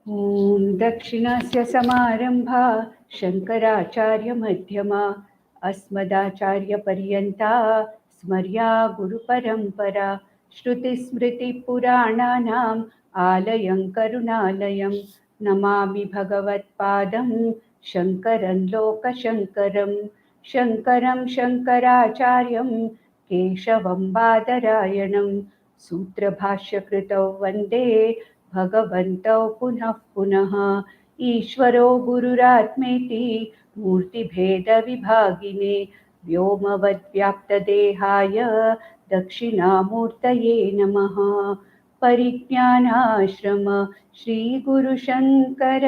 ॐ दक्षिणस्य समारम्भा शङ्कराचार्यमध्यमा अस्मदाचार्यपर्यन्ता स्मर्या गुरुपरम्परा श्रुतिस्मृतिपुराणानाम् आलयं करुणालयं नमामि भगवत्पादं शङ्करं लोकशङ्करं शङ्करं शङ्कराचार्यं केशवं बादरायणं सूत्रभाष्यकृतौ वन्दे भगवन्तौ पुनः पुनः ईश्वरो गुरुरात्मेति मूर्तिभेदविभागिने व्योमवद्व्याप्तदेहाय दक्षिणामूर्तये नमः। परिज्ञानाश्रम श्रीगुरुशङ्कर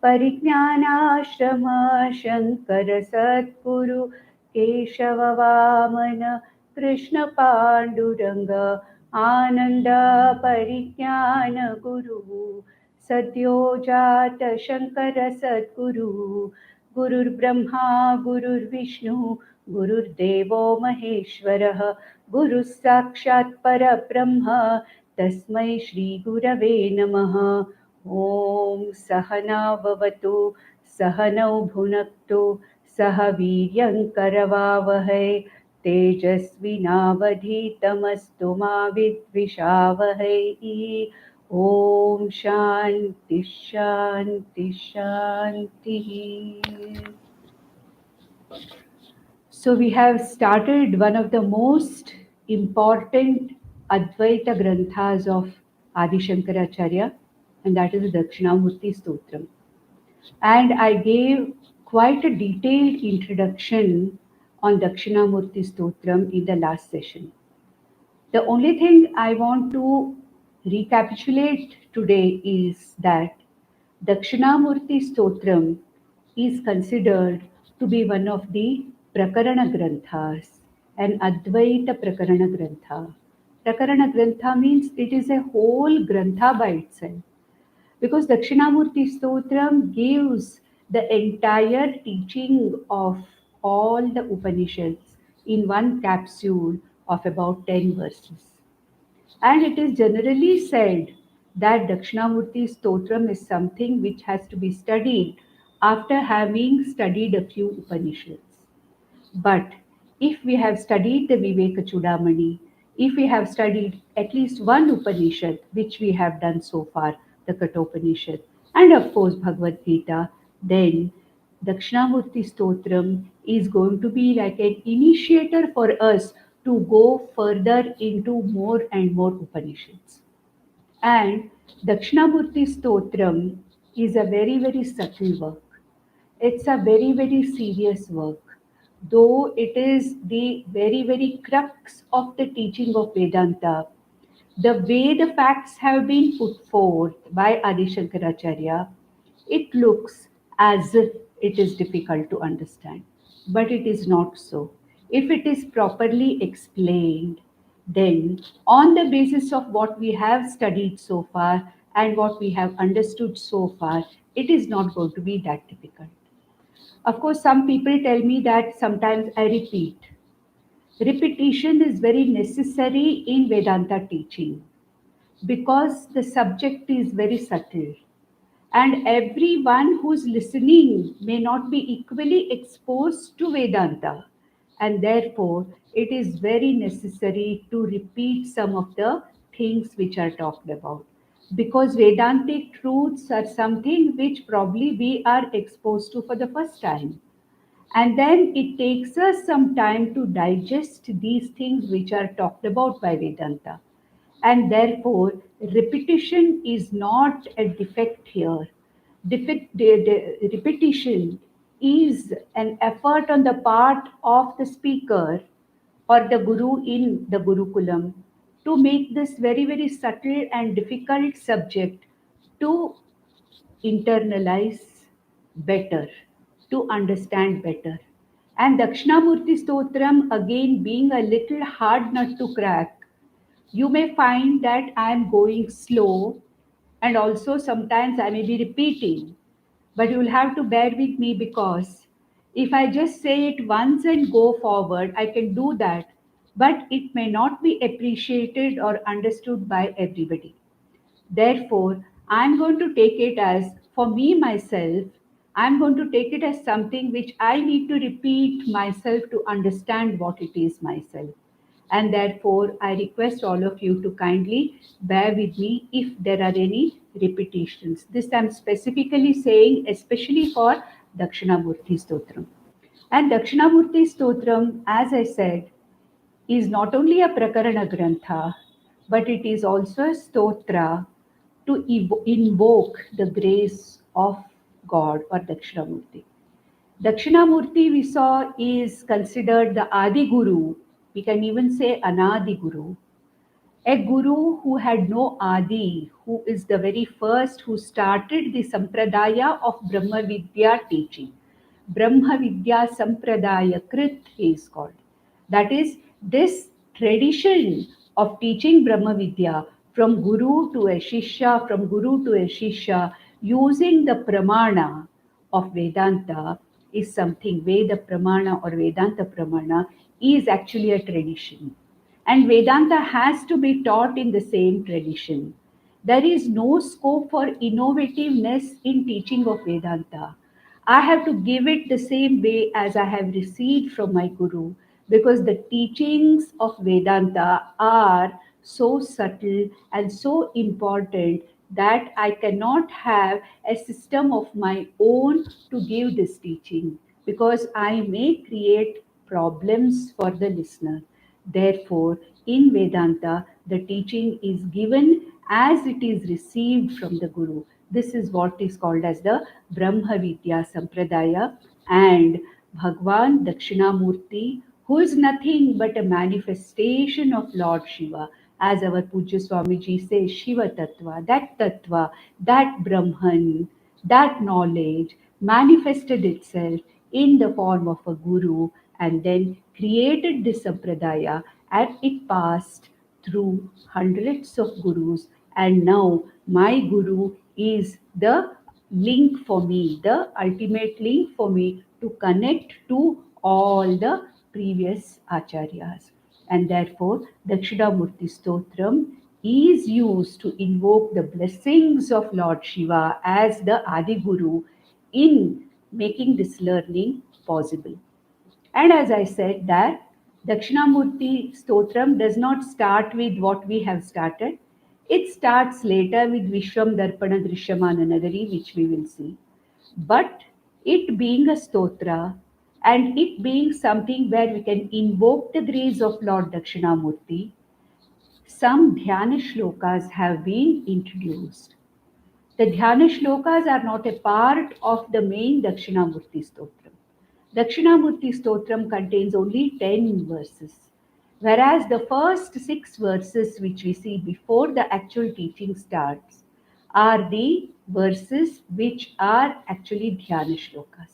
परिज्ञानाश्रम शङ्कर सद्गुरु केशववामन कृष्णपाण्डुरङ्ग आनन्द परिज्ञान गुरुः सद्यो जात शङ्कर सद्गुरुः गुरुर्ब्रह्मा गुरुर्विष्णु गुरुर्देवो महेश्वरः गुरुः साक्षात् परब्रह्म तस्मै श्रीगुरवे नमः। ॐ सहना भवतु सहनौ भुनक्तु सह वीर्यं करवावहै तेजस्विनावधीतमस्तु मा विद्विषावहै। ॐ शान्ति शान्ति शान्तिः. So we have started one of the most important Advaita Granthas of Adi Shankaracharya, and that is the Dakshinamurti stotram. And I gave quite a detailed introduction on Dakshinamurti stotram in the last session. The only thing I want to recapitulate today is that Dakshinamurti stotram is considered to be one of the Prakarana Granthas, an Advaita Prakarana Grantha. Prakarana Grantha means it is a whole Grantha by itself, because Dakshinamurti stotram gives the entire teaching of all the Upanishads in one capsule of about 10 verses. And it is generally said that Dakshinamurti stotram is something which has to be studied after having studied a few Upanishads. But if we have studied the Viveka Chudamani, if we have studied at least one Upanishad, which we have done so far, the Kathopanishad, and of course Bhagavad Gita, then Dakshinamurti Stotram is going to be like an initiator for us to go further into more and more Upanishads. And Dakshinamurti Stotram is a very, very subtle work. It's a very, very serious work, though it is the very, very crux of the teaching of Vedanta. The way the facts have been put forth by Adi Shankaracharya, it looks as if it is difficult to understand, but it is not so. If it is properly explained, then on the basis of what we have studied so far and what we have understood so far, it is not going to be that difficult. Of course, some people tell me that sometimes I repeat. Repetition is very necessary in Vedanta teaching because the subject is very subtle and everyone who's listening may not be equally exposed to Vedanta, and therefore it is very necessary to repeat some of the things which are talked about, because Vedantic truths are something which probably we are exposed to for the first time, and then it takes us some time to digest these things which are talked about by Vedanta. And therefore, repetition is not a defect here. Repetition is an effort on the part of the speaker or the guru in the Gurukulam to make this very, very subtle and difficult subject to internalize better, to understand better. And Dakshinamurti Stotram, again being a little hard nut to crack, you may find that I am going slow and also sometimes I may be repeating. But you will have to bear with me, because if I just say it once and go forward, I can do that. But it may not be appreciated or understood by everybody. Therefore, I'm going to take it as, for me myself, I'm going to take it as something which I need to repeat myself to understand what it is myself. And therefore, I request all of you to kindly bear with me if there are any repetitions. This I'm specifically saying, especially for Dakshinamurti stotram. And Dakshinamurti stotram, as I said, is not only a prakarana grantha, but it is also a stotra to invoke the grace of God or Dakshinamurti. Dakshinamurti, we saw, is considered the Adi Guru. We can even say Anadi Guru. A guru who had no Adi, who is the very first who started the Sampradaya of Brahma Vidya teaching. Brahma Vidya Sampradaya Krit he is called. That is, this tradition of teaching Brahma Vidya from Guru to a Shishya, from Guru to a Shishya, using the Pramana of Vedanta is something. Veda Pramana or Vedanta Pramana is actually a tradition. And Vedanta has to be taught in the same tradition. There is no scope for innovativeness in teaching of Vedanta. I have to give it the same way as I have received from my Guru, because the teachings of Vedanta are so subtle and so important that I cannot have a system of my own to give this teaching, because I may create problems for the listener. Therefore, in Vedanta, the teaching is given as it is received from the Guru. This is what is called as the Brahma Vidya Sampradaya. And Bhagwan Dakshinamurti, who is nothing but a manifestation of Lord Shiva, as our Pujya Swamiji says, Shiva Tattva, that Brahman, that knowledge manifested itself in the form of a guru and then created this sampradaya, and it passed through hundreds of gurus, and now my guru is the link for me, the ultimate link for me to connect to all the previous acharyas. And therefore, Dakshinamurti Stotram is used to invoke the blessings of Lord Shiva as the Adi Guru in making this learning possible. And as I said, that Dakshinamurti Stotram does not start with what we have started. It starts later with Vishwam Darpana Drishyamana Nagari, which we will see. But it being a stotra and it being something where we can invoke the grace of Lord Dakshinamurti, some dhyana shlokas have been introduced. The dhyana shlokas are not a part of the main Dakshinamurti stotram. Dakshinamurti stotram contains only 10 verses, whereas the first 6 verses, which we see before the actual teaching starts, are the verses which are actually dhyana shlokas.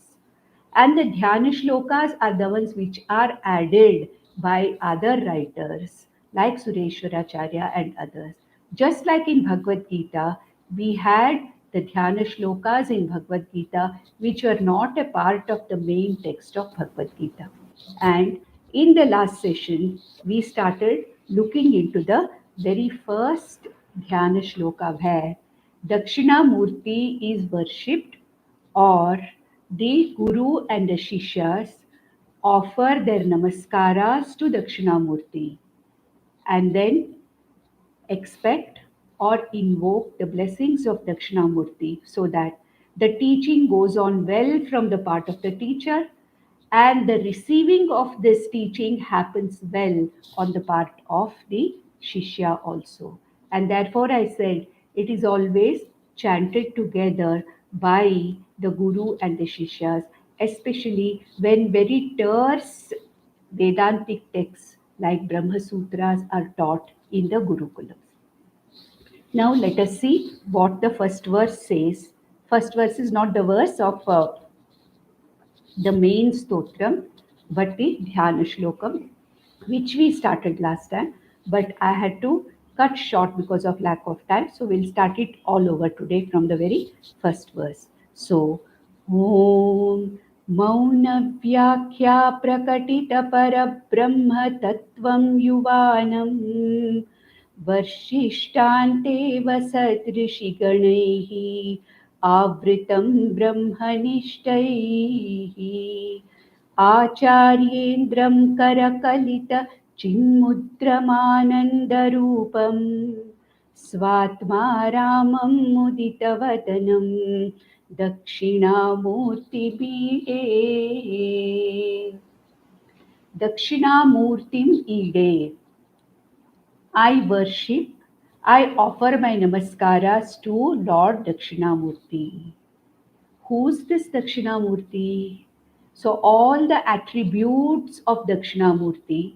And the dhyana shlokas are the ones which are added by other writers like Sureshwaracharya and others. Just like in Bhagavad Gita, we had the dhyana shlokas in Bhagavad Gita which were not a part of the main text of Bhagavad Gita. And in the last session, we started looking into the very first dhyana shloka where Dakshinamurti is worshipped, or the Guru and the Shishyas offer their namaskaras to Dakshinamurti and then expect or invoke the blessings of Dakshinamurti so that the teaching goes on well from the part of the teacher and the receiving of this teaching happens well on the part of the Shishya also. And therefore, I said it is always chanted together by the Guru and the Shishyas, especially when very terse Vedantic texts like Brahma Sutras are taught in the Gurukulams. Now let us see what the first verse says. First verse is not the verse of the main stotram, but the dhyana shlokam, which we started last time, but I had to cut short because of lack of time. So we'll start it all over today from the very first verse. So, Om Mauna Vyakya Prakatita Para Brahma Tattvam Yuvanam वर्षिष्ठान्तेव सदृशिगणैः आवृतं ब्रह्मनिष्ठैः आचार्येन्द्रं करकलितचिन्मुद्रमानन्दरूपं स्वात्मा रामं मुदितवदनं दक्षिणामूर्तिमीडे दक्षिणामूर्तिम् ईडे. I worship, I offer my namaskaras to Lord Dakshinamurti. Who's this Dakshinamurti? So, all the attributes of Dakshinamurti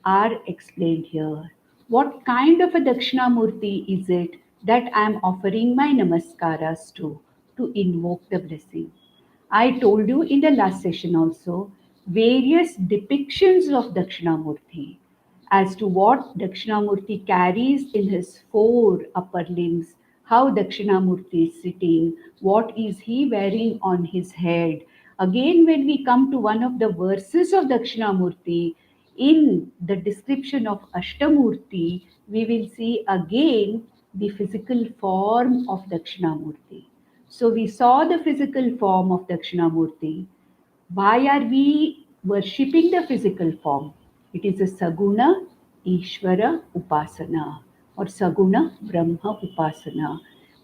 are explained here. What kind of a Dakshinamurti is it that I am offering my namaskaras to invoke the blessing? I told you in the last session also various depictions of Dakshinamurti as to what Dakshinamurti carries in his four upper limbs, how Dakshinamurti is sitting, what is he wearing on his head. Again, when we come to one of the verses of Dakshinamurti, in the description of Ashtamurti, we will see again the physical form of Dakshinamurti. So we saw the physical form of Dakshinamurti. Why are we worshipping the physical form? It is a Saguna Ishvara Upasana or Saguna Brahma Upasana.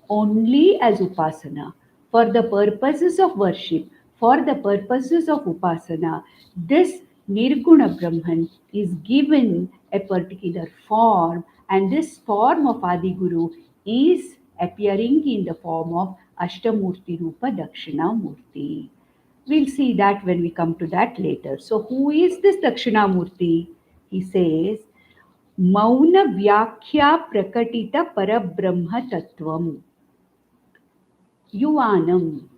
Only as Upasana. For the purposes of worship, for the purposes of Upasana, this Nirguna Brahman is given a particular form, and this form of Adiguru is appearing in the form of Ashtamurti Rupa Dakshinamurti. We'll see that when we come to that later. So, who is this Dakshinamurti? He says, Mauna Vyakhya Prakatita Parabrahma Tattvam. Yuvanam.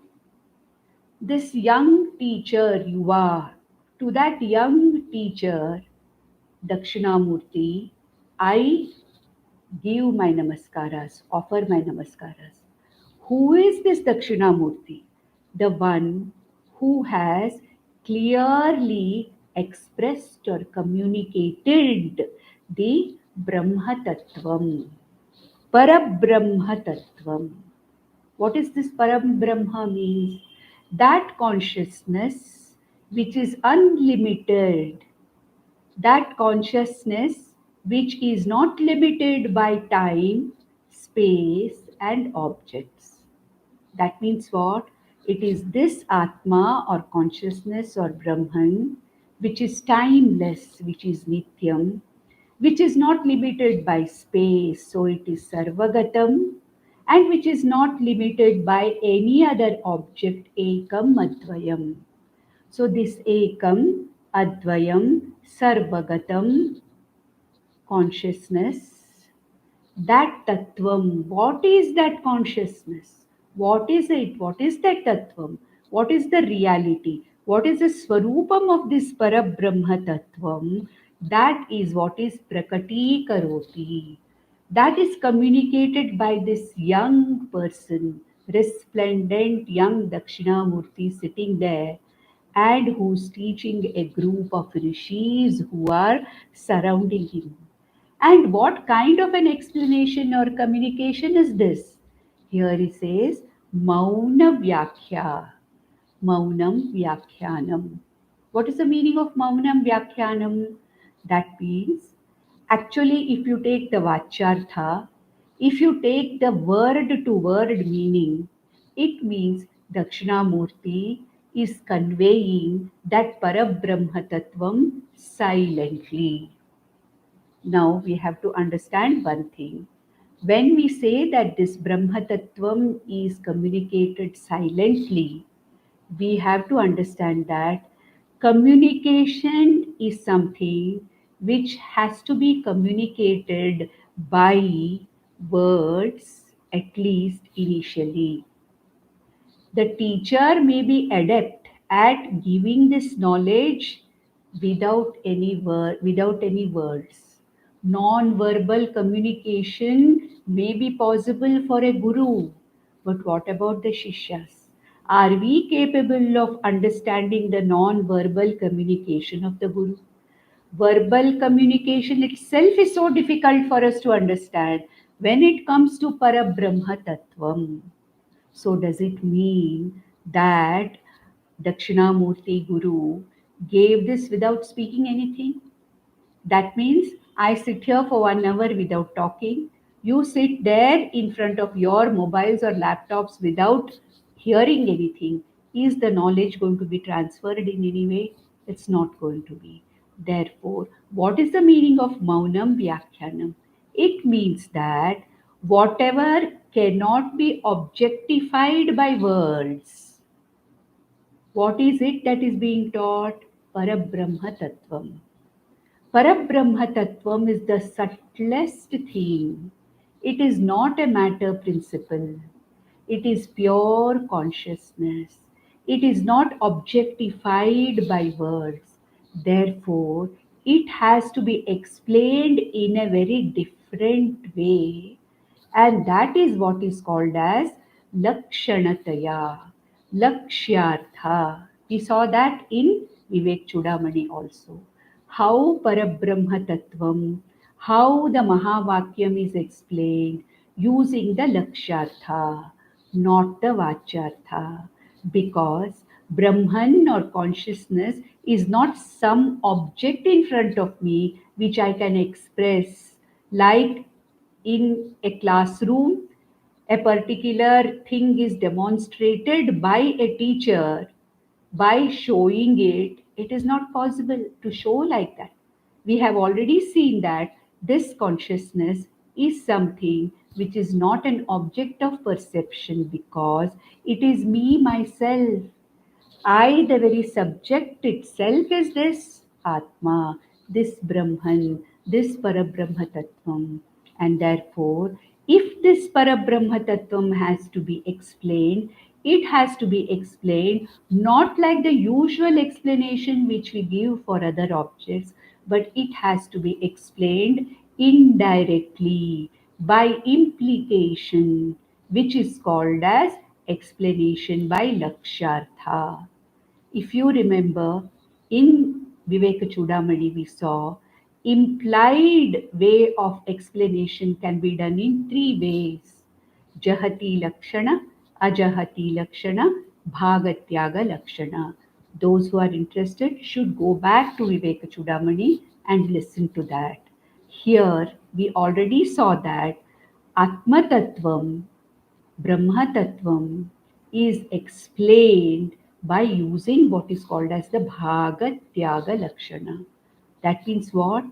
This young teacher, Yuva, to that young teacher, Dakshinamurti, I give my namaskaras, offer my namaskaras. Who is this Dakshinamurti? The one who has clearly expressed or communicated the Brahma Tattvam, Parabrahma Tattvam. What is this Parabrahma means? That consciousness which is unlimited, that consciousness which is not limited by time, space, and objects. That means what? It is this Atma or consciousness or Brahman which is timeless, which is Nityam, which is not limited by space, so it is Sarvagatam, and which is not limited by any other object, Ekam Advayam. So this Ekam, Advayam, Sarvagatam, consciousness, that Tattvam, what is that consciousness? What is it? What is that Tattvam? What is the reality? What is the Swarupam of this Parabrahma Tattvam? That is what is Prakati Karoti. That is communicated by this young person, resplendent young Dakshinamurti sitting there, and who's teaching a group of rishis who are surrounding him. And what kind of an explanation or communication is this? Here he says, Mauna Vyakhya, Maunam Vyakhyanam. What is the meaning of Maunam Vyakhyanam? That means, actually, if you take the Vachartha, if you take the word to word meaning, it means Dakshinamurti is conveying that Parabrahma Tattvam silently. Now we have to understand one thing. When we say that this Brahma Tattvam is communicated silently, we have to understand that communication is something which has to be communicated by words, at least initially. The teacher may be adept at giving this knowledge without any words. Non-verbal communication may be possible for a guru, but what about the shishyas? Are we capable of understanding the non-verbal communication of the guru? Verbal communication itself is so difficult for us to understand. When it comes to Parabrahma Tattvam, so does it mean that Dakshinamurti Guru gave this without speaking anything? That means I sit here for 1 hour without talking. You sit there in front of your mobiles or laptops without hearing anything. Is the knowledge going to be transferred in any way? It's not going to be. Therefore, what is the meaning of Maunam Vyakhyanam? It means that whatever cannot be objectified by words, what is it that is being taught? Parabrahma Tattvam. Parabrahma Tattvam is the subtlest thing. It is not a matter principle. It is pure consciousness. It is not objectified by words. Therefore, it has to be explained in a very different way, and that is what is called as Lakshanataya, Lakshyartha. We saw that in Vivek Chudamani also. How Parabrahma Tattvam, how the Mahavakyam is explained using the Lakshyartha, not the Vachyartha. Because Brahman or consciousness is not some object in front of me which I can express like in a classroom, a particular thing is demonstrated by a teacher by showing it. It is not possible to show like that. We have already seen that this consciousness is something which is not an object of perception because it is me myself. I, the very subject itself, is this Atma, this Brahman, this Parabrahma Tattvam. And therefore, if this Parabrahma Tattvam has to be explained, it has to be explained not like the usual explanation which we give for other objects, but it has to be explained indirectly by implication, which is called as explanation by Lakshartha. If you remember, in Viveka Chudamani, we saw implied way of explanation can be done in 3 ways: Jahati Lakshana, Ajahati Lakshana, Bhagatyaga Lakshana. Those who are interested should go back to Viveka Chudamani and listen to that. Here, we already saw that Atma Tattvam, Brahma Tattvam is explained by using what is called as the Bhagatyaga Lakshana. That means what?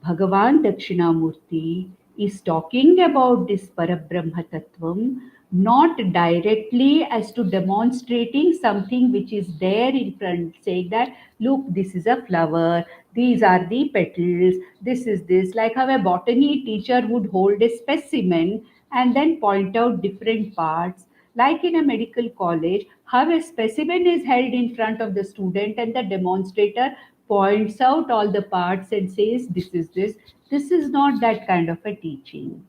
Bhagavan Dakshinamurti is talking about this Parabrahma Tattvam not directly as to demonstrating something which is there in front, saying that, look, this is a flower, these are the petals, this is this, like how a botany teacher would hold a specimen and then point out different parts. Like in a medical college, how a specimen is held in front of the student and the demonstrator points out all the parts and says, this is this. This is not that kind of a teaching.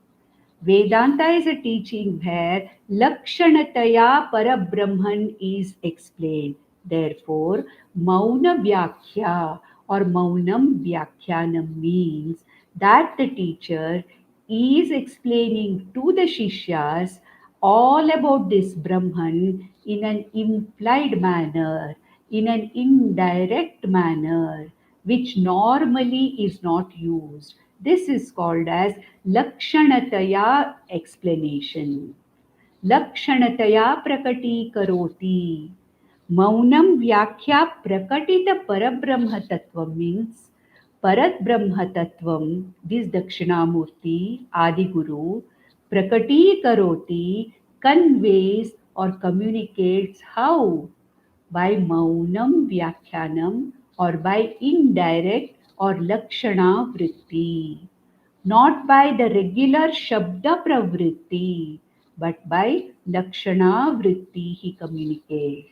Vedanta is a teaching where Lakshanataya Parabrahman is explained. Therefore, Mauna Vyakhya or Maunam Vyakhyanam means that the teacher is explaining to the Shishyas all about this Brahman in an implied manner, in an indirect manner, which normally is not used. This is called as Lakshanataya explanation. Lakshanataya prakatīkaroti. Maunam Vyakhya Prakatita Parabrahma Tattvam means Parat Brahma Tattvam, this Dakshinamurti, Adi Guru, Prakatī conveys or communicates how? By Maunam Vyakhyanam or by indirect or Lakshana Vritti, not by the regular Shabda Pravritti, but by Lakshana Vritti he communicates.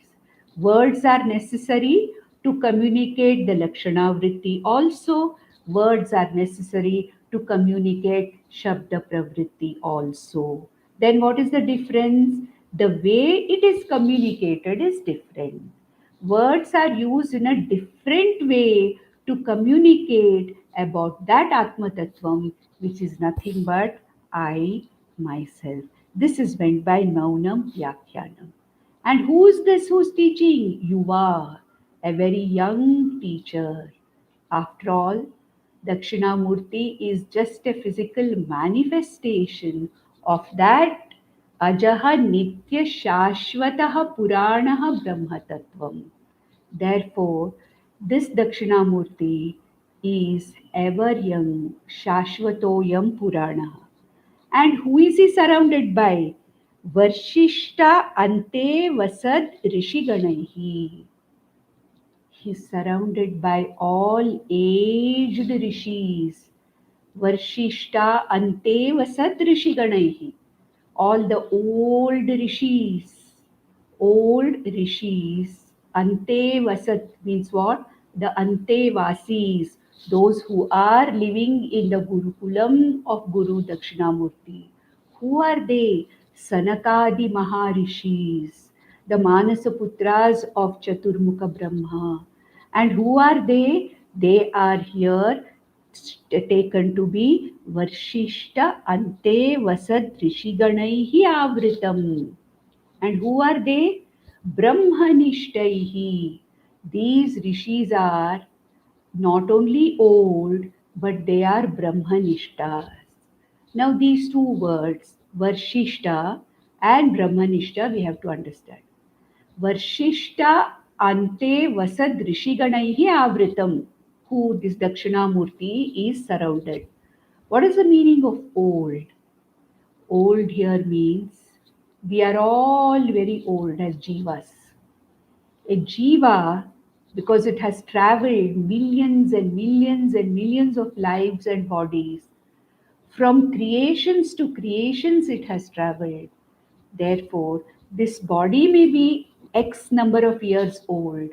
Words are necessary to communicate the Lakshana Vritti also. Words are necessary to communicate Shabda Pravritti also. Then what is the difference? The way it is communicated is different. Words are used in a different way to communicate about that Atma Tattvam, which is nothing but I, myself. This is meant by Maunam Vyakhyanam. And who's this who's teaching? You are a very young teacher. After all, Dakshinamurti is just a physical manifestation of that Ajaha Nitya Shashvataha Puranaha Brahma Tattvam. Therefore, this Dakshinamurti is ever young, Shashvatoyam Purana. And who is he surrounded by? Varshishta Ante Vasad Rishiganaihi. He is surrounded by all aged rishis. Varshishta Ante Vasad Rishiganaihi. All the old rishis, Ante Vasat means what? The Ante Vasis, those who are living in the Gurukulam of Guru Dakshinamurti. Who are they? Sanakadi Maharishis, the Manasaputras of Chaturmukha Brahma. And who are they? They are here taken to be Varshishta Ante Vasad Rishiganaihi Avritam. And who are they? Brahmanishtaihi. These rishis are not only old, but they are Brahmanishtas. Now, these two words, Varshishta and Brahmanishta, we have to understand. Varshishta Ante Vasad Rishiganaihi Avritam, who this Dakshinamurti is surrounded. What is the meaning of old? Old here means we are all very old as jivas. A jiva, because it has traveled millions and millions and millions of lives and bodies, from creations to creations it has traveled. Therefore, this body may be X number of years old,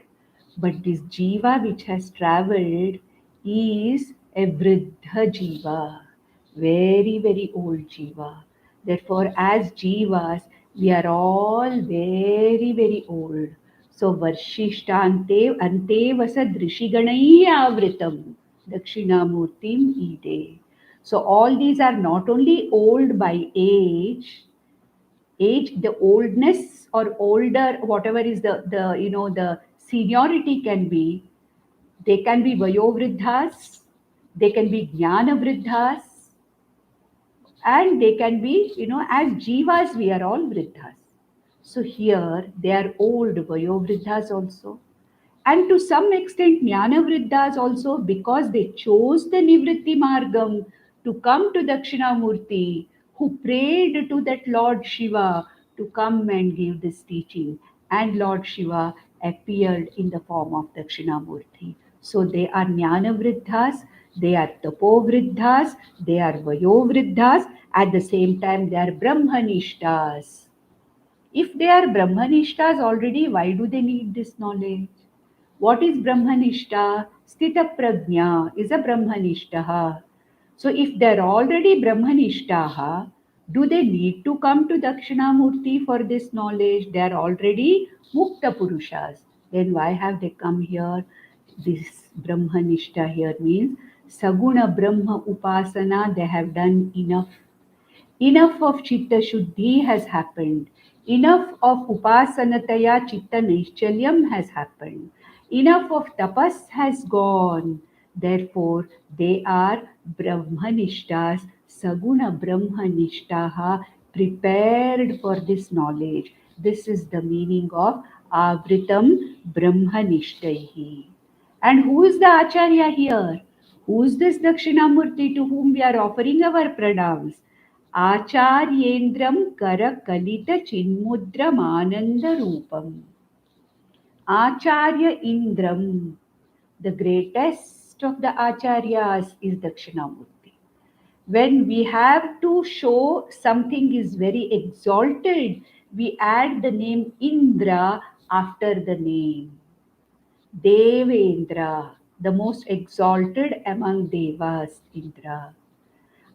but this jiva which has traveled is a vriddha jiva, very, very old jiva. Therefore, as jivas, we are all very, very old. So, Varshishta ante vasad rishiganai avritam Dakshinamurtim ide. So, all these are not only old by age, the oldness or older, whatever is the seniority can be, they can be vayovriddhas, they can be jnana vriddhas, and they can be, as jivas, we are all vriddhas. So here they are old vayovriddhas also. And to some extent, Jnana Vriddhas also, because they chose the Nivritti Margam to come to Dakshinamurti, who prayed to that Lord Shiva to come and give this teaching. And Lord Shiva appeared in the form of Dakshinamurti. So they are Jnana Vriddhas, they are Tapo Vriddhas, they are Vayo Vriddhas, at the same time they are Brahmanishtas. If they are Brahmanishtas already, why do they need this knowledge? What is Brahmanishta? Sthita Prajna is a Brahmanishtaha. So if they are already Brahmanishtaha, do they need to come to Dakshinamurti for this knowledge? They are already Mukta Purushas. Then why have they come here? This Brahmanishta here means Saguna Brahma Upasana, they have done enough. Enough of Chitta Shuddhi has happened. Enough of Upasanataya Chitta Naichalyam has happened. Enough of tapas has gone. Therefore, they are Brahmanishtas, Saguna Brahmanishtaha, prepared for this knowledge. This is the meaning of Avritam Brahmanishtaihi. And who is the Acharya here? Who is this Dakshinamurti to whom we are offering our pranams? Acharyendram Karakalita Chinmudram Ananda Rupam. Acharya Indram, the greatest of the Acharyas, is Dakshinamurti. When we have to show something is very exalted, we add the name Indra after the name. Devendra, the most exalted among Devas, Indra.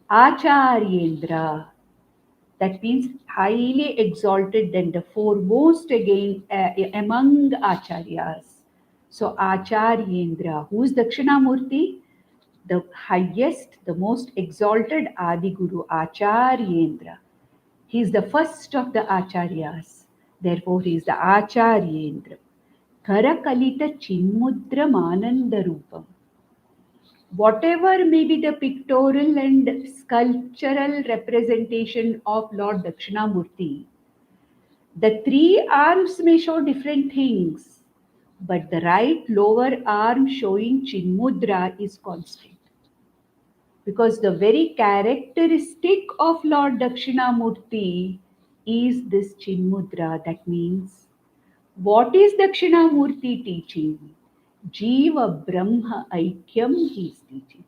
Acharyendra, that means highly exalted than the foremost again among acharyas. So Acharyendra, who is Dakshinamurti? The highest, the most exalted Adi Guru, Acharyendra. He is the first of the Acharyas. Therefore, he is the Acharyendra. Karakalita Chinmudra Mananda Rupam. Whatever may be the pictorial and sculptural representation of Lord Dakshinamurti, the three arms may show different things, but the right lower arm showing Chinmudra is constant. Because the very characteristic of Lord Dakshinamurti is this Chinmudra. That means, what is Dakshinamurti teaching? Jiva Brahma Aikyam he is teaching.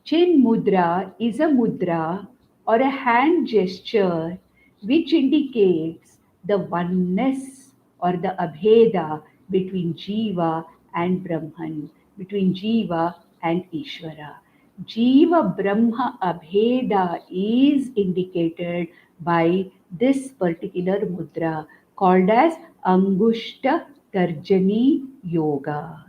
Chin mudra is a mudra or a hand gesture which indicates the oneness or the abheda between Jiva and Brahman, between Jiva and Ishvara. Jiva Brahma abheda is indicated by this particular mudra called as Angushta Tarjani Yoga.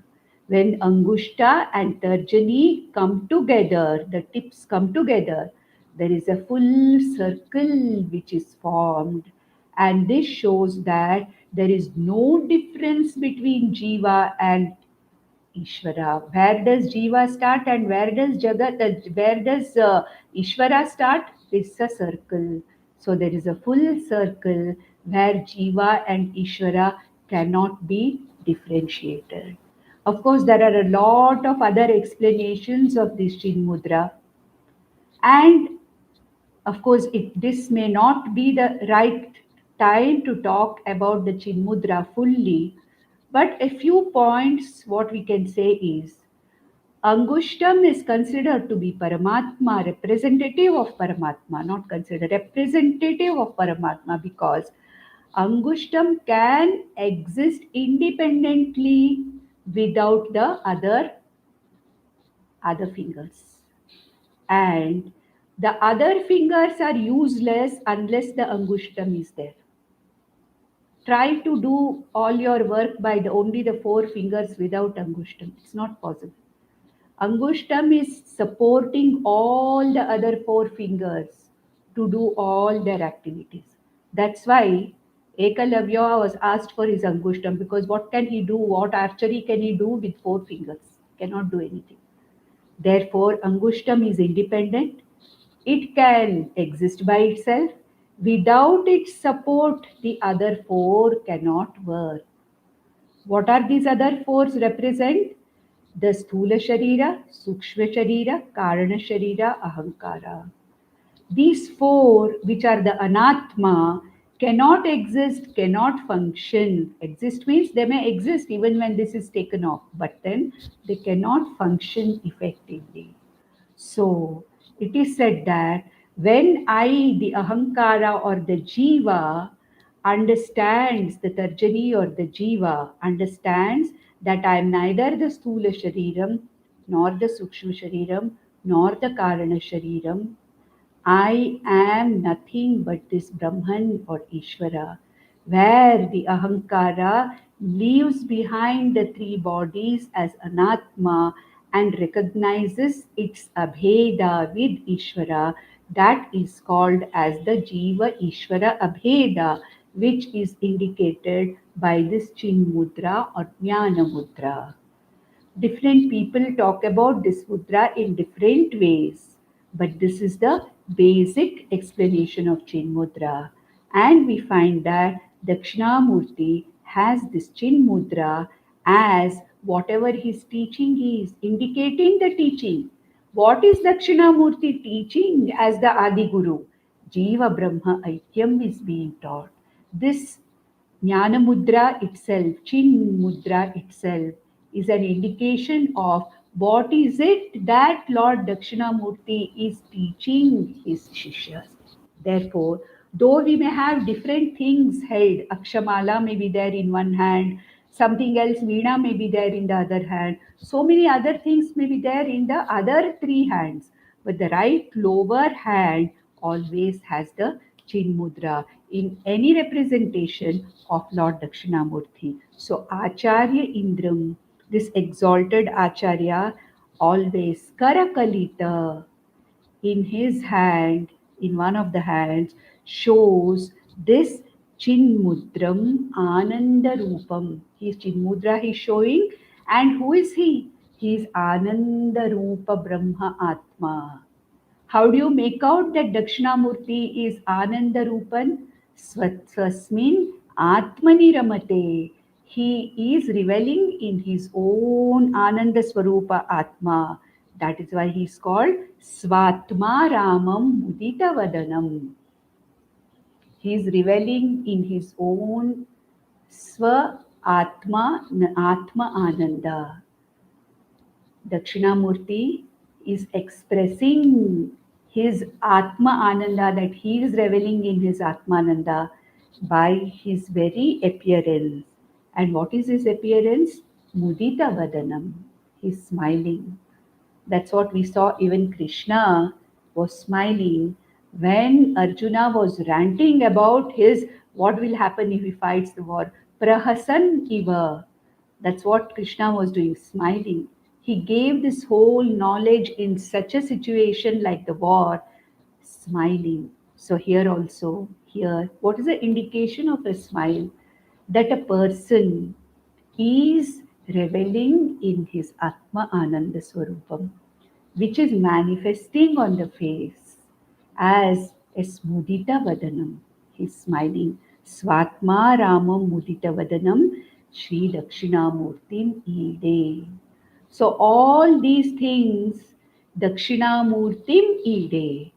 When Angushta and Tarjani come together, the tips come together, there is a full circle which is formed. And this shows that there is no difference between Jiva and Ishvara. Where does Jiva start and where does Ishvara start? It's a circle. So there is a full circle where Jiva and Ishvara cannot be differentiated. Of course, there are a lot of other explanations of this Chin Mudra, and of course, this may not be the right time to talk about the Chin Mudra fully, but a few points what we can say is Angushtam is considered to be Paramatma, representative of Paramatma, not considered representative of Paramatma, because Angushtam can exist independently without the other fingers. And the other fingers are useless unless the Angushtam is there. Try to do all your work by only the four fingers without Angushtam. It's not possible. Angushtam is supporting all the other four fingers to do all their activities. That's why Ekalavya was asked for his Angushtam, because what can he do? What archery can he do with four fingers? Cannot do anything. Therefore, Angushtam is independent. It can exist by itself. Without its support, the other four cannot work. What are these other fours represent? The Sthula Sharira, Sukshma Sharira, Karana Sharira, Ahankara. These four, which are the Anatma, cannot exist, cannot function. Exist means they may exist even when this is taken off, but then they cannot function effectively. So it is said that when I, the Ahankara or the Jiva, understands the Tarjani or the Jiva, understands that I am neither the Sthula Shariram, nor the Sukshma Shariram, nor the Karana Shariram, I am nothing but this Brahman or Ishvara, where the Ahankara leaves behind the three bodies as Anatma and recognizes its Abheda with Ishvara. That is called as the Jiva Ishvara Abheda, which is indicated by this Chin Mudra or Jnana Mudra. Different people talk about this mudra in different ways, but this is the basic explanation of Chin Mudra. And we find that Dakshinamurti has this Chin Mudra as whatever his teaching is, indicating the teaching. What is Dakshinamurti teaching as the Adi Guru? Jiva Brahma Aikyam is being taught. This Jnana Mudra itself, Chin Mudra itself, is an indication of what is it that Lord Dakshinamurti is teaching his Shishyas. Therefore, though we may have different things held, Akshamala may be there in one hand, something else, Veena may be there in the other hand, so many other things may be there in the other three hands, but the right lower hand always has the Chin Mudra. in any representation of Lord Dakshinamurti. So Acharya Indram, this exalted Acharya, always Karakalita, in his hand, in one of the hands, shows this Chinmudram Ananda Rupam. His Chinmudra he's showing, and who is he? He is Ananda Rupa Brahma Atma. How do you make out that Dakshinamurti is Ananda Rupan? Swasmin Atmani Ramate. He is reveling in his own Ananda Swarupa Atma. That is why he is called Svatma Ramam Mudita Vadanam. He is reveling in his own Swa Atma Ananda. Dakshinamurti is expressing his Atma Ananda, that he is reveling in his Atma Ananda by his very appearance. And what is his appearance? Mudita Vadanam. He's smiling. That's what we saw. Even Krishna was smiling when Arjuna was ranting about his what will happen if he fights the war. Prahasan iva. That's what Krishna was doing, smiling. He gave this whole knowledge in such a situation like the war, smiling. So here also, here, what is the indication of a smile? That a person is reveling in his Atma Ananda Swarupam, which is manifesting on the face as a Smudita Vadanam. He's smiling. Svatma Ramam Mudita Vadanam Shri Dakshinamurtim Ide. So all these things, Dakshinamurtim Ide.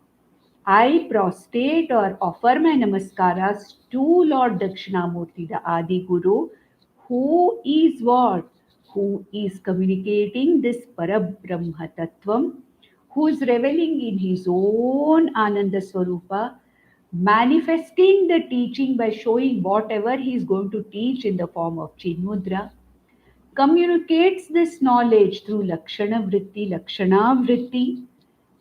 I prostrate or offer my namaskaras to Lord Dakshinamurti, the Adi Guru, who is what? Who is communicating this Parabrahma Tattvam, who is reveling in his own Ananda Swarupa, manifesting the teaching by showing whatever he is going to teach in the form of Chinmudra, communicates this knowledge through Lakshana Vritti,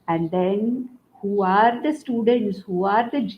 and then who are the students, who are the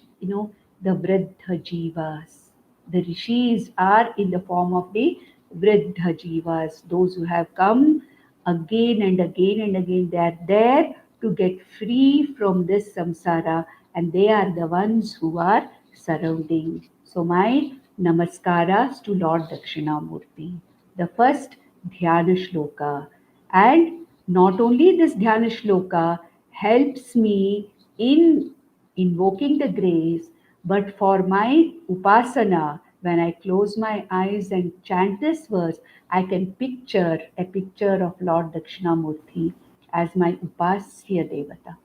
the Vriddha Jivas. The rishis are in the form of the Vriddha Jivas, those who have come again and again and again. They are there to get free from this samsara, and they are the ones who are surrounding. So my namaskaras to Lord Dakshinamurti. The first dhyana shloka, and not only this dhyana shloka helps me in invoking the grace, but for my upasana, when I close my eyes and chant this verse, I can picture a picture of Lord Dakshinamurti as my upasya devata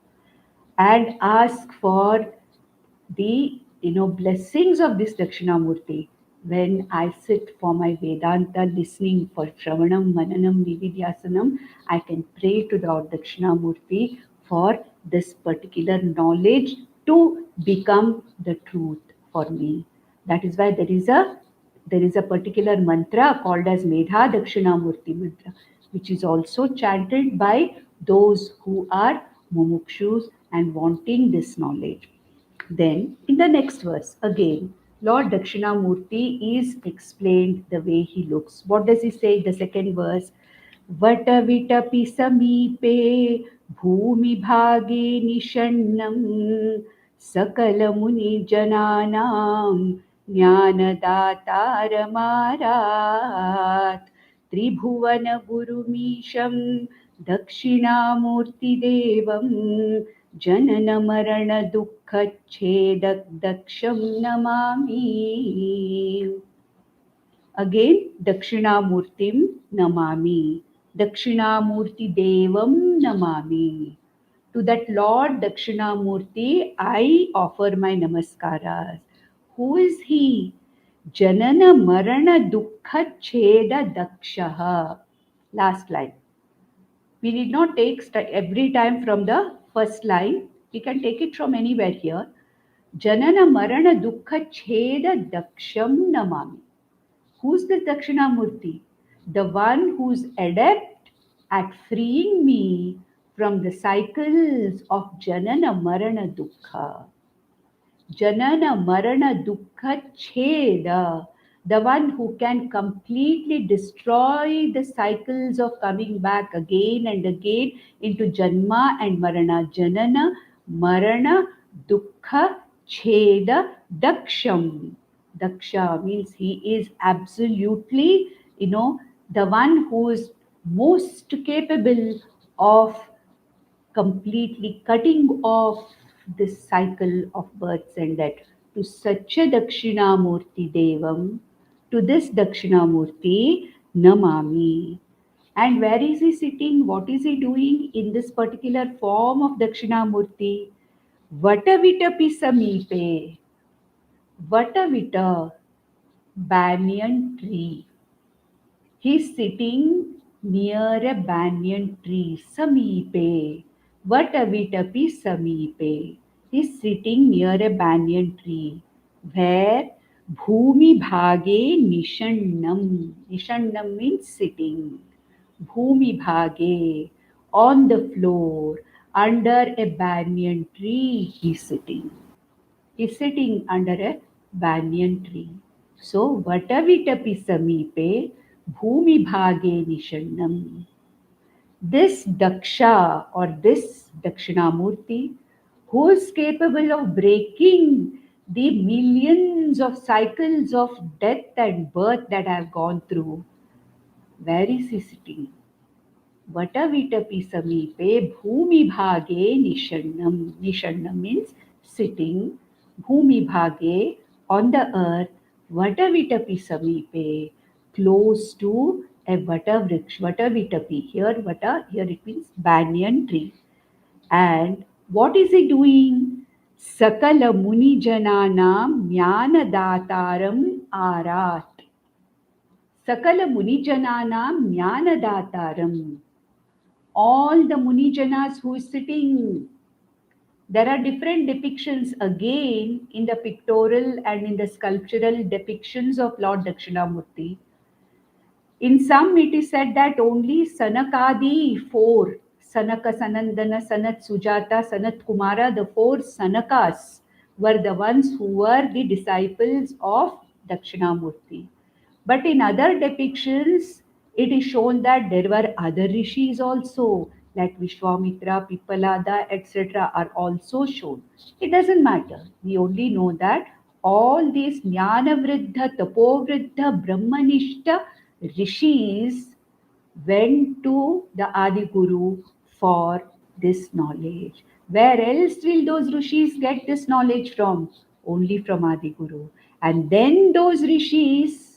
and ask for the blessings of this Dakshinamurti when I sit for my Vedanta listening for Shravanam, Mananam, Nividhyasanam. I can pray to Lord Dakshinamurti for this particular knowledge to become the truth for me. That is why there is a particular mantra called as Medha Dakshinamurti mantra, which is also chanted by those who are mumukshus and wanting this knowledge. Then, in the next verse, again, Lord Dakshinamurti is explained the way he looks. What does he say in the second verse? Vatavitapi samipe bhumi bhage nishannam sakala muni jananam jnanadataramarat tribhuvana gurumisham dakshinamurti जनन मरण दुःखच्छेदक दक्षं Namami. Again, Dakshinamurtim namami. Dakshinamurti devam namami. To that Lord Dakshinamurti, I offer my namaskaras. Who is he? Janana marana dukkha cheda dakshaha. Last line. We need not take every time from the first line. We can take it from anywhere here. Janana Marana Dukkha Cheda Daksham Namami. Who's the Dakshinamurti? The one who's adept at freeing me from the cycles of Janana Marana Dukkha. Janana Marana Dukkha Cheda, the one who can completely destroy the cycles of coming back again and again into Janma and Marana. Janana Marana Dukkha Cheda Daksham. Daksha means he is absolutely, the one who is most capable of completely cutting off this cycle of births and death. To such a Dakshinamurti Devam, to this Dakshinamurti Namami. And where is he sitting? What is he doing in this particular form of Dakshinamurti? Vatavitapi Samipe. Vatavita, banyan tree. He's sitting near a banyan tree, Samipe. Vatavitapi Samipe. He's sitting near a banyan tree where Bhumi Bhage Nishannam. Nishannam means sitting. Bhumi Bhage, on the floor, under a banyan tree, he's sitting. He's sitting under a banyan tree. So, Vatavitapi Samipe Bhumi Bhage Nishannam. This Daksha or this Dakshinamurti, who is capable of breaking the millions of cycles of death and birth that I have gone through, where is he sitting? Vatavitapi Samipe Bhumi Bhage Nishannam. Nishannam means sitting. Bhumi Bhage on the earth. Vatavitapi Samipe close to a Vatavriksha. Vatavitapi. Here Vata, here it means banyan tree. And what is he doing? Sakala Muni Jananam Jnana Dataram Arat. Sakala Muni Jananam Jnana Dataram. All the Munijanas who is sitting. There are different depictions again in the pictorial and in the sculptural depictions of Lord Dakshinamurti. In some, it is said that only Sanakadi four, Sanaka, Sanandana, Sanat, Sujata, Sanat Kumara, the four Sanakas were the ones who were the disciples of Dakshinamurti. But in other depictions, it is shown that there were other rishis also, like Vishwamitra, Pippalada, etc., are also shown. It doesn't matter. We only know that all these Jnana Vriddha, Tapo Vriddha, Brahmanishta rishis went to the Adi Guru for this knowledge. Where else will those rishis get this knowledge from? Only from Adi Guru. And then those rishis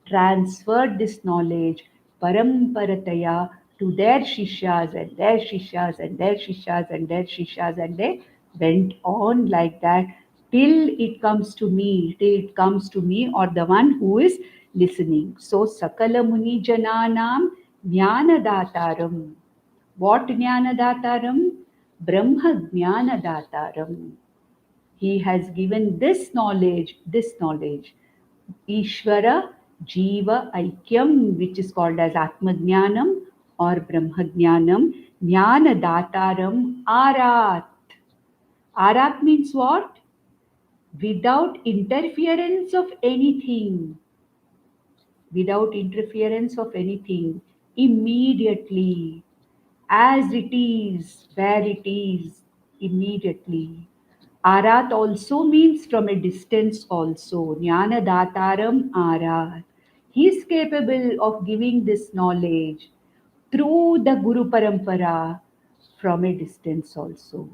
transferred this knowledge paramparataya to their shishyas and their shishyas and their shishyas and their shishyas, and they went on like that till it comes to me or the one who is listening. So Sakala Muni Jananam Jnana Dataram. What Jnana Dataram? Brahma Jnana Dataram. He has given this knowledge, Ishvara Jiva Aikyam, which is called as Atmajnanam or Brahmajnanam, Jnana Dataram Arat. Arat means what? Without interference of anything. Without interference of anything. Immediately. As it is, where it is, immediately. Arat also means from a distance also. Jnana Dataram Arat. He is capable of giving this knowledge through the Guru Parampara from a distance also.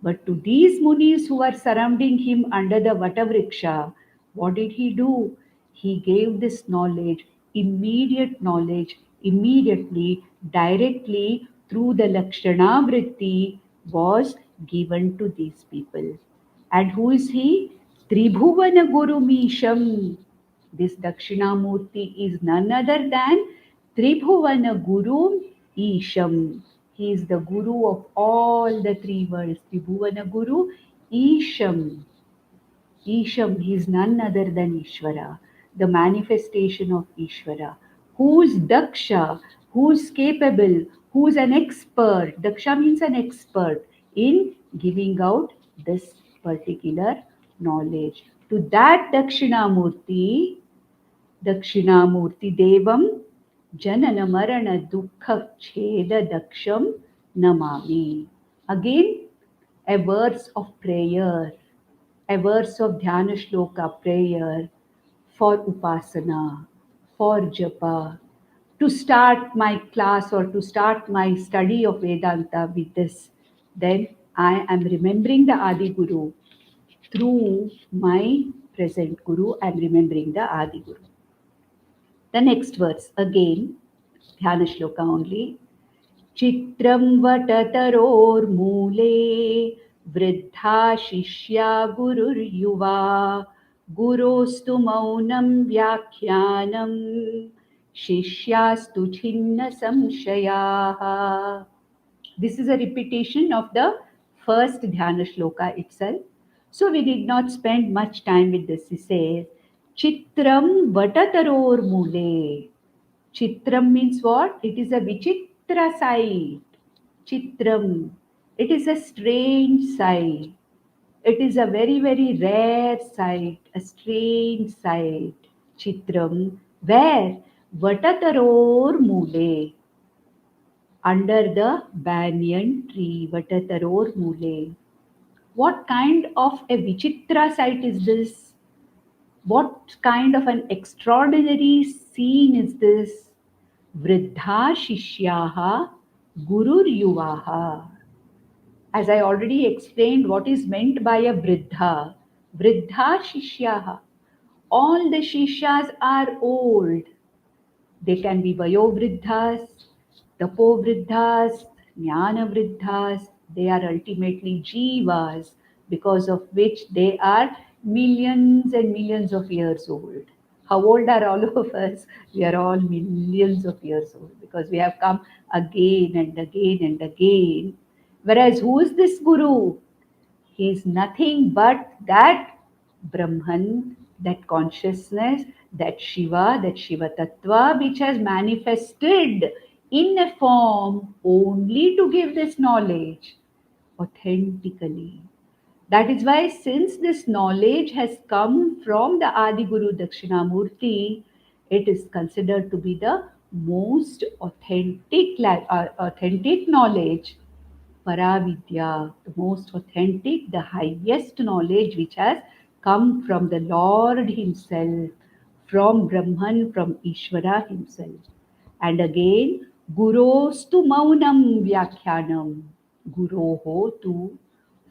But to these munis who are surrounding him under the Vatavriksha, what did he do? He gave this knowledge, immediately, directly through the Lakshana Vritti was given to these people. And who is he? Tribhuvana Guru Misham. This Dakshinamurti is none other than Tribhuvana Guru Isham. He is the Guru of all the three worlds. Tribhuvana Guru Isham. Isham, he is none other than Ishvara, the manifestation of Ishvara. Who's Daksha, who's capable, who's an expert. Daksha means an expert in giving out this particular knowledge. To that Dakshinamurti Devam Janana Marana Dukkha Cheda Daksham Namami. Again, a verse of prayer, a verse of Dhyana Shloka prayer for Upasana, for Japa, to start my class or to start my study of Vedanta with this. Then I am remembering the Adi Guru. Through my present Guru, I am remembering the Adi Guru. The next verse, again, Dhyana Shloka only. चित्रं वटतरोर्मूले वृद्धा शिष्या गुरुर्युवा गुरोस्तु मौनं व्याख्यानं शिष्यास्तु छिन्न संशयाः. This is a repetition of the first Dhyana Shloka itself. So we did not spend much time with this. He says, Chitram Vatataror Mule. Chitram means what? It is a Vichitra sight. Chitram. It is a strange sight. It is a very, very rare sight, a strange sight. Chitram. Where? Vatataror Mule. Under the banyan tree, Vatataror Mule. What kind of a Vichitra sight is this? What kind of an extraordinary scene is this? Vriddha Shishyaha Gurur Yuvaha. As I already explained, what is meant by a Vriddha? Vriddha Shishyaha. All the Shishyas are old. They can be Vayovriddhas, Tapovriddhas, Jnanavriddhas. They are ultimately Jivas, because of which they are millions and millions of years old. How old are all of us? We are all millions of years old because we have come again and again and again. Whereas who is this Guru? He is nothing but that Brahman, that consciousness, that Shiva Tattva, which has manifested in a form only to give this knowledge authentically. That is why, since this knowledge has come from the Adi Guru Dakshinamurti, it is considered to be the most authentic knowledge. Paravidya, the most authentic, the highest knowledge which has come from the Lord Himself, from Brahman, from Ishvara Himself. And again, Gurostu Maunam Vyakhyanam. Guroho tu.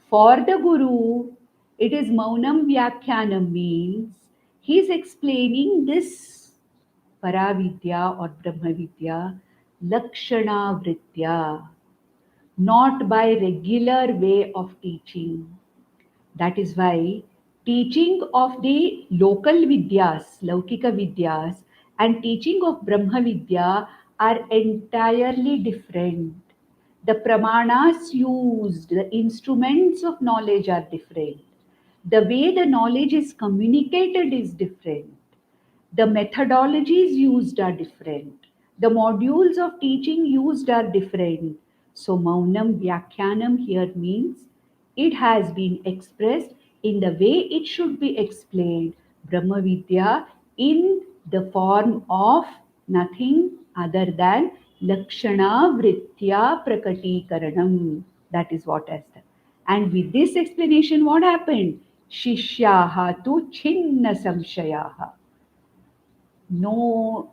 For the Guru, it is Maunam Vyakhyanam means he is explaining this Paravidya or Brahmavidya Lakshana Vritya, not by regular way of teaching. That is why teaching of the local vidyas, Laukika vidyas, and teaching of Brahma Vidya are entirely different. The pramanas used, the instruments of knowledge are different. The way the knowledge is communicated is different. The methodologies used are different. The modules of teaching used are different. So, Maunam Vyakhyanam here means it has been expressed in the way it should be explained. Brahma Vidya in the form of nothing other than Lakshana Vritya Prakatikaranam. That is what has done. And with this explanation, what happened? Shishyaha tu Chinna Samshayaha. No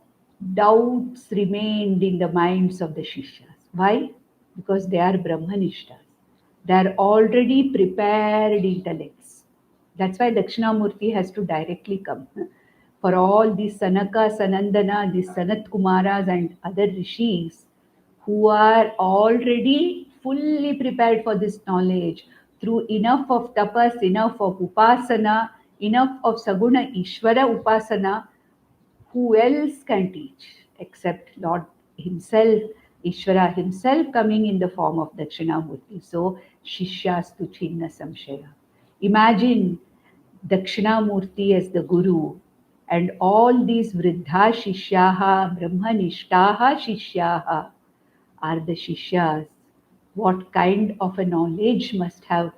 doubts remained in the minds of the Shishyas. Why? Because they are Brahmanishtas. They are already prepared intellects. That's why Dakshinamurti has to directly come. For all these Sanaka, Sanandana, these Sanat Kumaras and other rishis who are already fully prepared for this knowledge through enough of tapas, enough of upasana, enough of Saguna Ishvara upasana, who else can teach except Lord Himself, Ishvara Himself coming in the form of Dakshinamurti. So, Shishyastu Chinna Samshaya. Imagine Dakshinamurti as the Guru and all these Vriddha Shishyaha, Brahmanishtaha Shishyaha are the Shishyas. What kind of a knowledge must have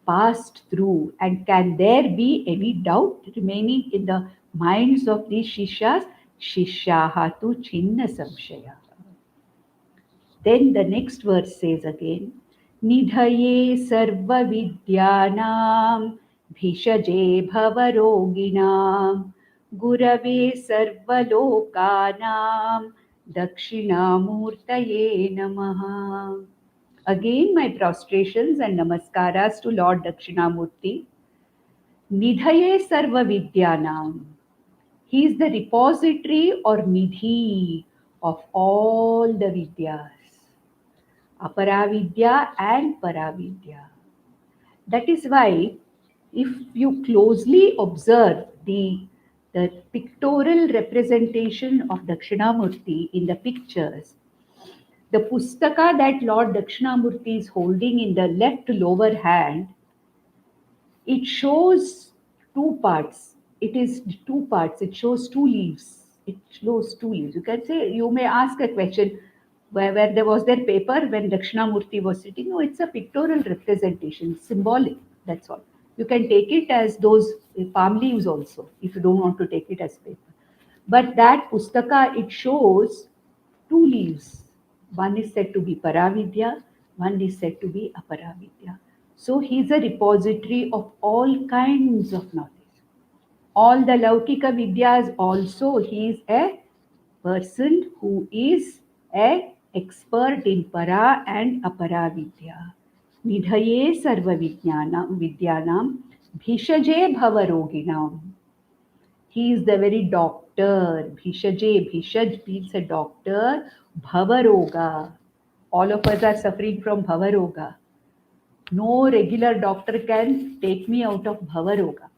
passed through. And can there be any doubt remaining in the minds of these Shishyas? Shishyaha tu chinna samshaya. Then the next verse says again, Nidhaye sarva vidyanam bhishaje bhavaroginam gurave sarva lokanam dakshinamurtaye namaha. Again my prostrations and namaskaras to Lord Dakshinamurti. Nidhaye sarva vidyanam. He is the repository or nidhi of all the vidyas. Aparavidya and Paravidya. That is why, if you closely observe the pictorial representation of Dakshinamurti in the pictures, the pustaka that Lord Dakshinamurti is holding in the left lower hand, it shows two parts. It is two parts. It shows two leaves. It shows two leaves. You can say, you may ask a question, where there was their paper when Dakshinamurti was sitting. No, it's a pictorial representation, symbolic. That's all. You can take it as those palm leaves also, if you don't want to take it as paper. But that pustaka, it shows two leaves. One is said to be Paravidya, one is said to be Aparavidya. So he is a repository of all kinds of knowledge. All the Laukika Vidyas also, he is a person who is a expert in Para and Apara Vidya. Nidhaye Sarva Vidyanam Bhishaje Bhavaroginam. He is the very doctor. Bhishaje, Bhishaj means a doctor. Bhavaroga. All of us are suffering from Bhavaroga. No regular doctor can take me out of Bhavaroga.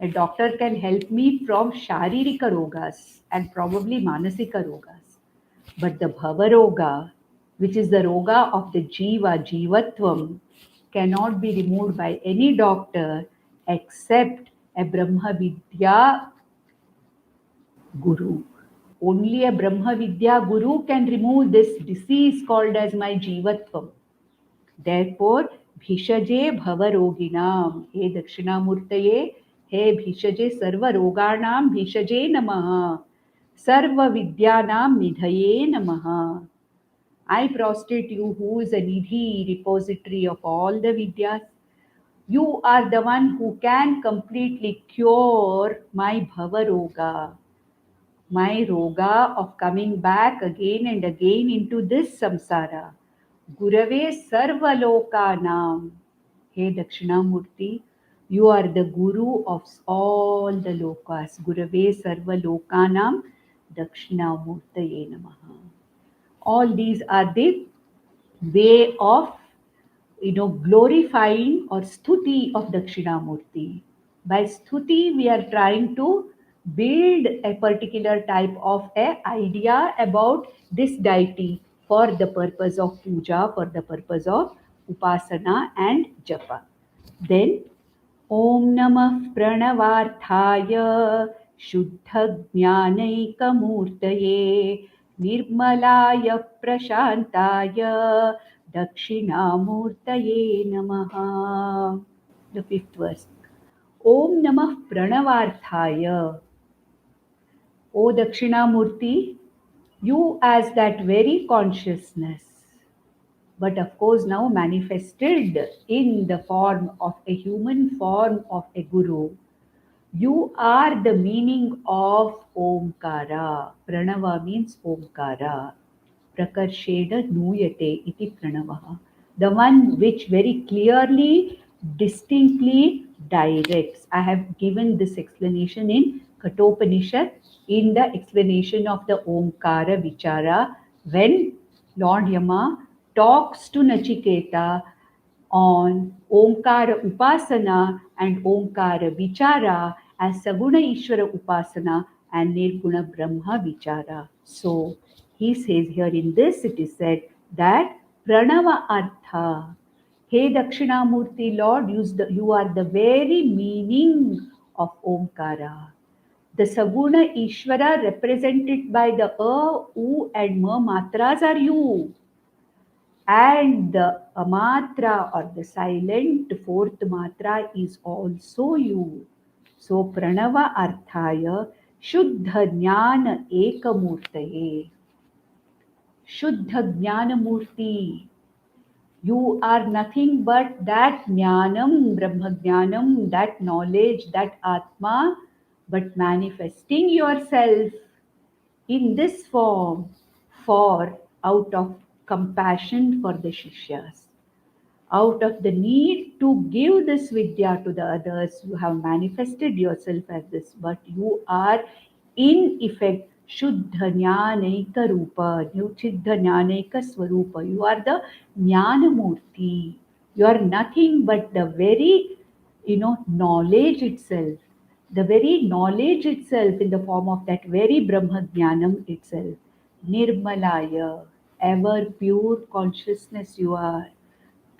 A doctor can help me from Sharirika Rogas and probably Manasika Rogas. But the Bhavaroga, which is the Roga of the Jiva, Jivatvam, cannot be removed by any doctor except a Brahma Vidya Guru. Only a Brahma Vidya Guru can remove this disease called as my Jivatvam. Therefore, Bhishaje Bhavaroginam, He Dakshinamurtaye, He Bhishaje Sarva Roganam, Bhishaje Namaha, Sarva Vidyanam Nidhaye Namaha. I prostrate you who is a Nidhi, repository of all the Vidyas. You are the one who can completely cure my Bhavaroga, my roga of coming back again and again into this samsara. Gurave Sarvalokanam. Hey Dakshinamurti, you are the Guru of all the lokas. Gurave Sarvalokanam Dakshinamurtaye Namaha. All these are the way of glorifying or stuti of Dakshinamurti. By stuti, we are trying to build a particular type of a idea about this deity for the purpose of puja, for the purpose of upasana and japa. Then, Om Namah Pranavarthaya Shuddha-Jnanaikamurtaye Nirmalaya Prashantaya Dakshinamurtaye Namaha. The fifth verse. Om Namah Pranavarthaya. O Dakshinamurti, you as that very consciousness, but of course now manifested in the form of a human form of a guru. You are the meaning of Omkara. Pranava means Omkara. Prakarsheda nuyate iti pranavaha. The one which very clearly, distinctly directs. I have given this explanation in Katopanishad in the explanation of the Omkara Vichara when Lord Yama talks to Nachiketa on Omkara Upasana and Omkara Vichara as Saguna Ishvara Upasana and Nirguna Brahma Vichara. So he says here in this it is said that Pranava Artha. Hey Dakshinamurti Lord, you are the very meaning of Omkara. The Saguna Ishvara represented by the A, U and Ma matras are you. And the amatra or the silent fourth matra is also you. So pranava arthaya shuddha jnana ekamurtaye. Shuddha jnana murti. You are nothing but that jnanam, brahma jnanam, that knowledge, that atma, but manifesting yourself in this form for out of compassion for the shishyas, out of the need to give this vidya to the others. You have manifested yourself as this, but you are in effect Shuddha Jnanaika Rupa, Chiddha Jnanaika Swarupa. You are the Jnana Murti. You are nothing but the very, knowledge itself. The very knowledge itself in the form of that very Brahma Jnanam itself. Nirmalaya, ever pure consciousness you are.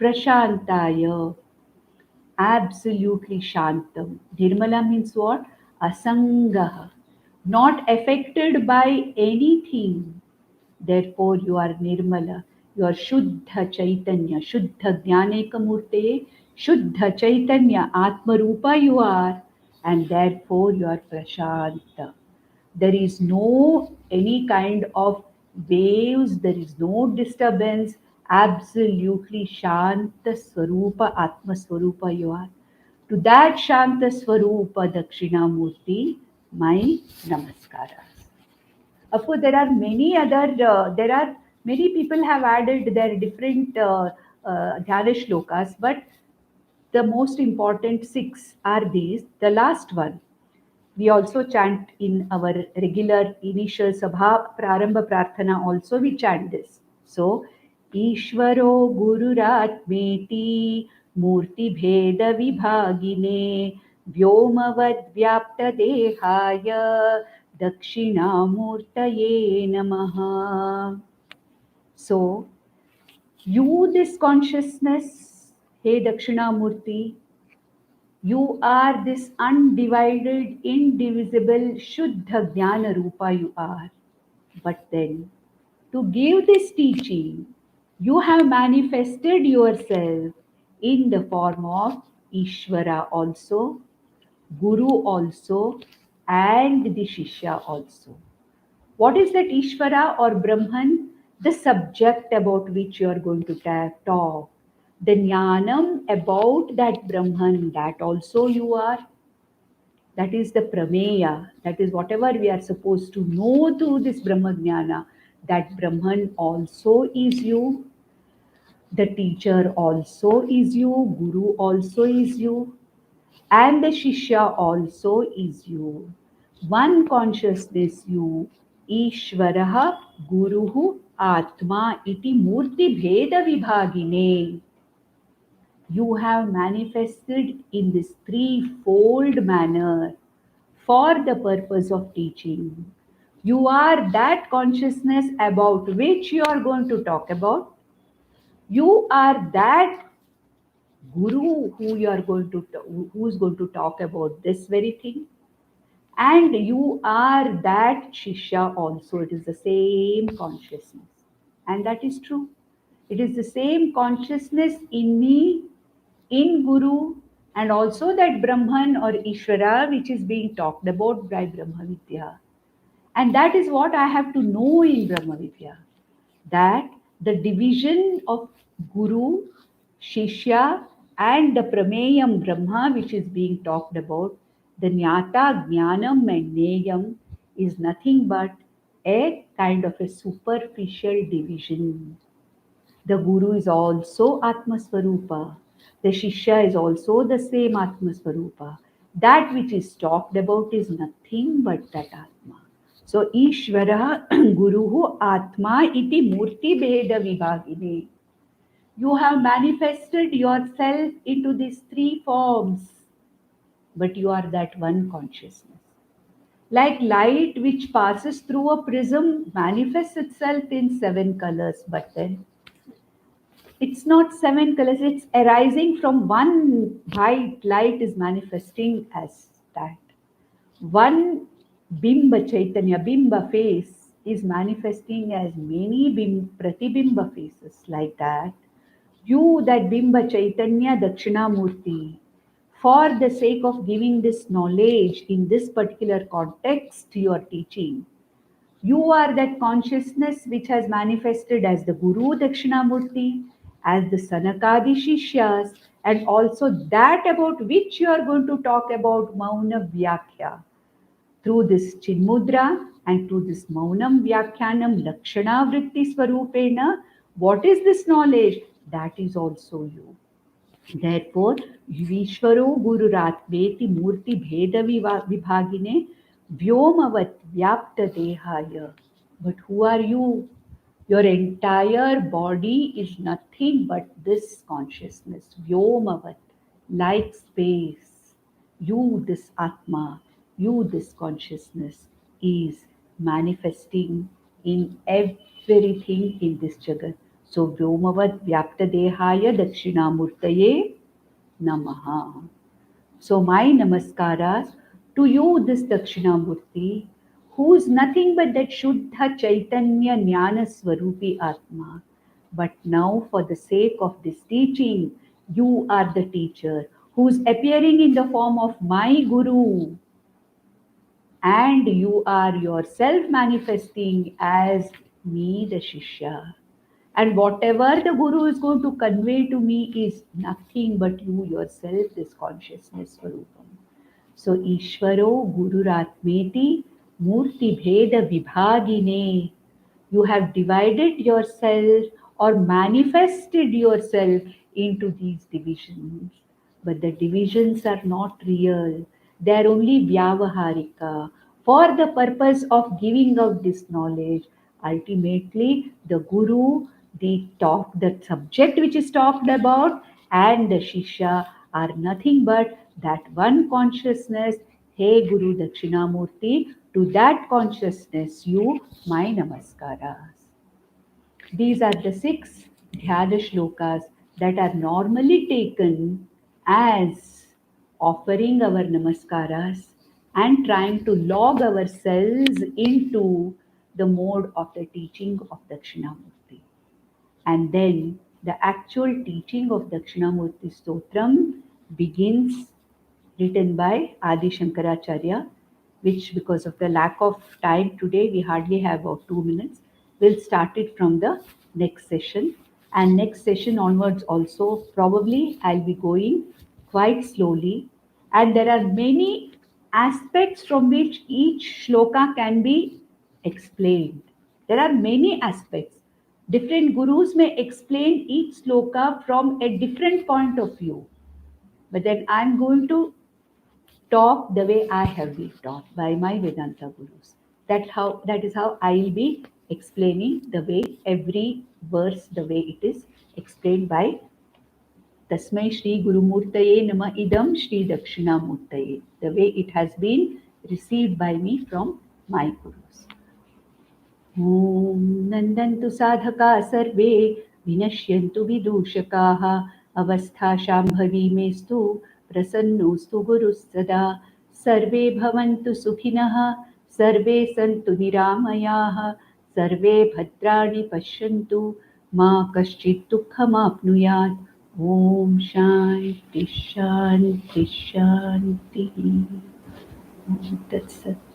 Prashantaya, absolutely Shantam. Nirmala means what? Asangaha, not affected by anything. Therefore, you are Nirmala. You are Shuddha Chaitanya. Shuddha Jnanakamurte. Shuddha Chaitanya. Atma Rupa you are. And therefore, you are Prashanta. There is no any kind of waves, there is no disturbance. Absolutely Shanta Swarupa, Atma Swarupa you are. To that Shanta Swarupa Dakshinamurti, my namaskaras. Of course, there are many people have added their different dhyana shlokas, but the most important six are these. The last one, we also chant in our regular initial Sabha Prarambha Prarthana also we chant this. So, Ishvaro Gururatmeti Murti Bheda Vibhagine Vyomavad Vyapta Dehaya Dakshinamurtaye Namaha. So, you this consciousness, Hey Dakshinamurti, you are this undivided, indivisible, Shuddha Jnana Rupa you are. But then, to give this teaching, you have manifested yourself in the form of Ishvara also, Guru also, and the Shishya also. What is that Ishvara or Brahman? The subject about which you are going to talk. The Jnanam about that Brahman, that also you are. That is the prameya. That is whatever we are supposed to know through this Brahma Jnana. That Brahman also is you. The teacher also is you. Guru also is you. And the Shishya also is you. One consciousness you. Ishvaraha Guruhu Atma iti Murti Bheda Vibhagine. You have manifested in this threefold manner for the purpose of teaching. You are that consciousness about which you are going to talk about. You are that guru who is going to talk about this very thing. And you are that shishya also. It is the same consciousness. And that is true. It is the same consciousness in me, in Guru, and also that Brahman or Ishvara which is being talked about by Brahma Vidya. And that is what I have to know in Brahma Vidya. That the division of Guru, Shishya, and the Prameyam Brahma, which is being talked about, the Jnata, Jnanam, and Neyam, is nothing but a kind of a superficial division. The Guru is also Atma Swarupa. The Shishya is also the same Atma Swarupa. That which is talked about is nothing but that Atma. So Ishvara Guruhu Atma iti Murti Bheda Vibhagine. You have manifested yourself into these three forms, but you are that one consciousness. Like light which passes through a prism manifests itself in seven colors, but then it's not seven colors, it's arising from one white light is manifesting as that. One Bimba Chaitanya, Bimba face is manifesting as many pratibimba faces like that, you, that Bimba Chaitanya Dakshinamurti, for the sake of giving this knowledge in this particular context you are teaching, you are that consciousness which has manifested as the Guru Dakshinamurti, as the Sanakadi Shishyas, and also that about which you are going to talk about Mauna Vyakhya. Through this Chinmudra and through this Maunam Vyakhyanam Lakshana Vritti Swarupena, what is this knowledge? That is also you. Therefore, Vishwaro Gururatmeti Murti Bheda Vibhagine Vyomavat Vyapta Dehaya. But who are you? Your entire body is nothing but this consciousness, Vyomavat, like space. You, this Atma, you, this consciousness, is manifesting in everything in this Jagat. So, Vyomavat Vyapta Dehaya Dakshinamurtaye Namaha. So, my namaskaras to you, this Dakshinamurti, who is nothing but that Shuddha Chaitanya Jnana Swarupi Atma. But now, for the sake of this teaching, you are the teacher who is appearing in the form of my Guru, and you are yourself manifesting as me, the Shishya. And whatever the Guru is going to convey to me is nothing but you yourself, this consciousness Swarupam. So Ishvaro Gururatmeti Murti Bheda Vibhagine. You have divided yourself or manifested yourself into these divisions. But the divisions are not real. They are only Vyavaharika. For the purpose of giving out this knowledge, ultimately the Guru, the subject which is talked about, and the Shishya are nothing but that one consciousness. Hey Guru Dakshinamurti, to that consciousness you, my namaskaras. These are the 6 dhyana shlokas that are normally taken as offering our namaskaras and trying to log ourselves into the mode of the teaching of Dakshinamurti. And then the actual teaching of Dakshinamurti stotram begins, written by Adi Shankaracharya, which, because of the lack of time today, we hardly have about 2 minutes. We'll start it from the next session. And next session onwards also, probably I'll be going quite slowly. And there are many aspects from which each shloka can be explained. There are many aspects. Different gurus may explain each sloka from a different point of view. But then I'm going to talk the way I have been taught by my Vedanta gurus. That is how I will be explaining the way every verse, the way it is explained by Tasmai Shri Gurumurtaye Nama Idam Shri Dakshinamurtaye, the way it has been received by me from my gurus. ॐ नन्दन्तु साधका सर्वे विनश्यन्तु विदूषकाः अवस्थाशाम्भवी मेस्तु प्रसन्नोऽस्तु गुरुः सदा सर्वे भवन्तु सुखिनः सर्वे सन्तु निरामयाः सर्वे भद्राणि पश्यन्तु मा कश्चित् दुःखमाप्नुयात् ॐ शान्ति शान्ति शान्तिः ॐ तत्सत्